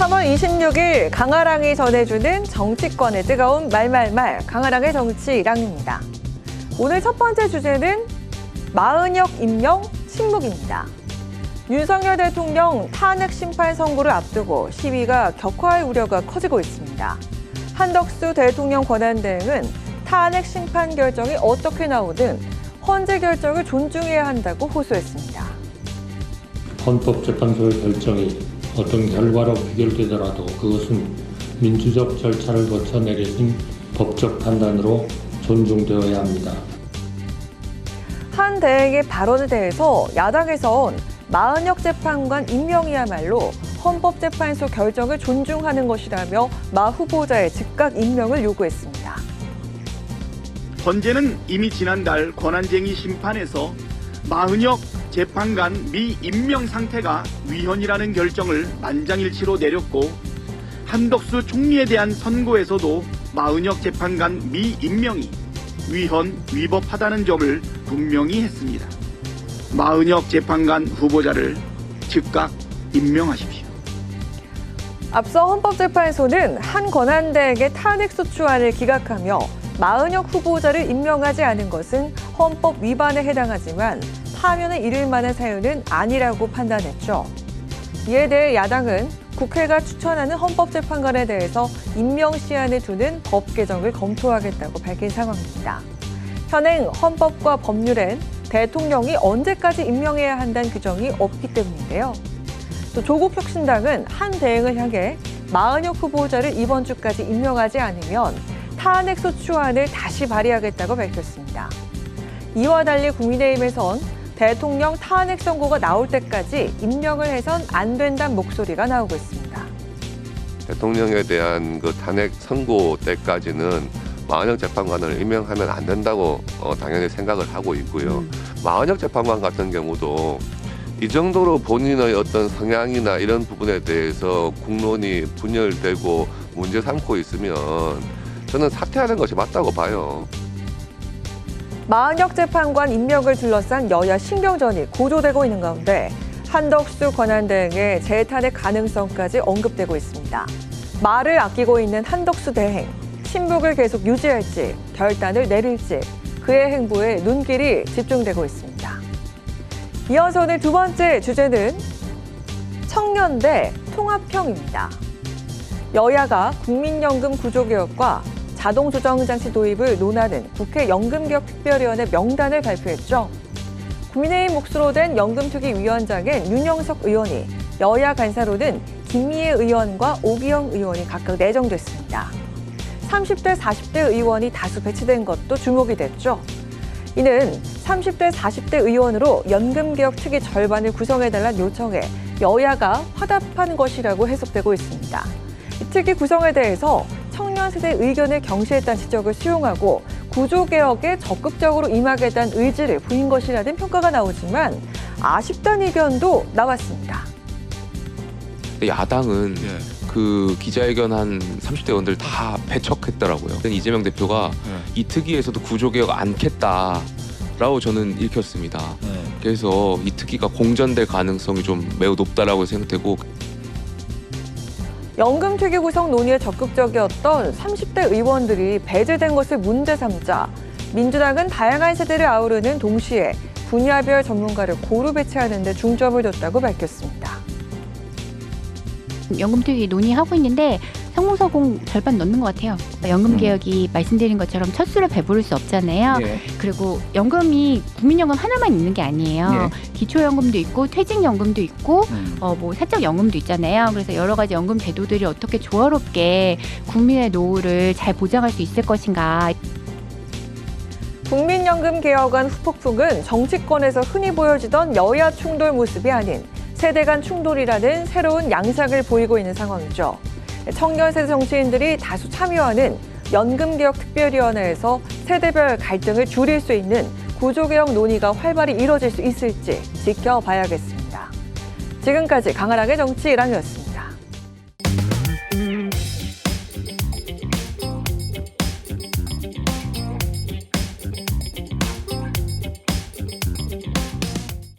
3월 26일 강아랑이 전해주는 정치권의 뜨거운 말말말 강아랑의 정치 1학년입니다. 오늘 첫 번째 주제는 마은혁 임명 침묵입니다. 윤석열 대통령 탄핵 심판 선고를 앞두고 시위가 격화할 우려가 커지고 있습니다. 한덕수 대통령 권한대행은 탄핵 심판 결정이 어떻게 나오든 헌재 결정을 존중해야 한다고 호소했습니다. 헌법재판소의 결정이 어떤 결과로 귀결되더라도 그것은 민주적 절차를 거쳐 내려진 법적 판단으로 존중되어야 합니다. 한 대행의 발언에 대해서 야당에선 마은혁 재판관 임명이야말로 헌법재판소 결정을 존중하는 것이라며 마 후보자의 즉각 임명을 요구했습니다. 헌재는 이미 지난달 권한쟁의 심판에서 마은혁 재판관 미임명 상태가 위헌이라는 결정을 만장일치로 내렸고, 한덕수 총리에 대한 선고에서도 마은혁 재판관 미임명이 위헌, 위법하다는 점을 분명히 했습니다. 마은혁 재판관 후보자를 즉각 임명하십시오. 앞서 헌법재판소는 한 권한대행의 탄핵소추안을 기각하며 마은혁 후보자를 임명하지 않은 것은 헌법 위반에 해당하지만 파면을 이를 만한 사유는 아니라고 판단했죠. 이에 대해 야당은 국회가 추천하는 헌법재판관에 대해서 임명 시한을 두는 법 개정을 검토하겠다고 밝힌 상황입니다. 현행 헌법과 법률엔 대통령이 언제까지 임명해야 한다는 규정이 없기 때문인데요. 또 조국혁신당은 한 대행을 향해 마은혁 후보자를 이번 주까지 임명하지 않으면 탄핵소추안을 다시 발의하겠다고 밝혔습니다. 이와 달리 국민의힘에선 대통령 탄핵 선고가 나올 때까지 임명을 해선 안 된다는 목소리가 나오고 있습니다. 대통령에 대한 그 탄핵 선고 때까지는 마은혁 재판관을 임명하면 안 된다고 당연히 생각을 하고 있고요. 마은혁 재판관 같은 경우도 이 정도로 본인의 어떤 성향이나 이런 부분에 대해서 국론이 분열되고 문제 삼고 있으면 저는 사퇴하는 것이 맞다고 봐요. 마은혁 재판관 임명을 둘러싼 여야 신경전이 고조되고 있는 가운데 한덕수 권한대행의 재탄핵 가능성까지 언급되고 있습니다. 말을 아끼고 있는 한덕수 대행, 친북을 계속 유지할지 결단을 내릴지 그의 행보에 눈길이 집중되고 있습니다. 이어서 오늘 두 번째 주제는 청년대 통합형입니다. 여야가 국민연금 구조개혁과 자동조정장치 도입을 논하는 국회 연금개혁특별위원회 명단을 발표했죠. 국민의힘 몫으로 된 연금투기위원장인 윤영석 의원이, 여야 간사로는 김미애 의원과 오기영 의원이 각각 내정됐습니다. 30대, 40대 의원이 다수 배치된 것도 주목이 됐죠. 이는 30대, 40대 의원으로 연금개혁 특위 절반을 구성해달라는 요청에 여야가 화답한 것이라고 해석되고 있습니다. 이 특위 구성에 대해서 청년 세대 의견을 경시했다는 지적을 수용하고 구조개혁에 적극적으로 임하겠다는 의지를 보인 것이라는 평가가 나오지만 아쉽다는 의견도 나왔습니다. 야당은 그 기자회견 30대 의원들 다 배척했더라고요. 이재명 대표가 이 특위에서도 구조개혁 않겠다라고 저는 읽혔습니다. 그래서 이 특위가 공전될 가능성이 좀 매우 높다라고 생각되고, 연금투기 구성 논의에 적극적이었던 30대 의원들이 배제된 것을 문제 삼자 민주당은 다양한 세대를 아우르는 동시에 분야별 전문가를 고루 배치하는 데 중점을 뒀다고 밝혔습니다. 연금투기 논의하고 있는데 성공서공 절반 넣는 것 같아요. 연금개혁이 말씀드린 것처럼 첫 술을 배부를 수 없잖아요. 그리고 연금이 국민연금 하나만 있는 게 아니에요. 기초연금도 있고 퇴직연금도 있고 뭐 사적연금도 있잖아요. 그래서 여러 가지 연금 제도들이 어떻게 조화롭게 국민의 노후를 잘 보장할 수 있을 것인가. 국민연금 개혁안 후폭풍은 정치권에서 흔히 보여지던 여야 충돌 모습이 아닌 세대 간 충돌이라는 새로운 양상을 보이고 있는 상황이죠. 청년 세대 정치인들이 다수 참여하는 연금개혁특별위원회에서 세대별 갈등을 줄일 수 있는 구조개혁 논의가 활발히 이뤄질 수 있을지 지켜봐야겠습니다. 지금까지 강아랑의 정치 1학년이었습니다.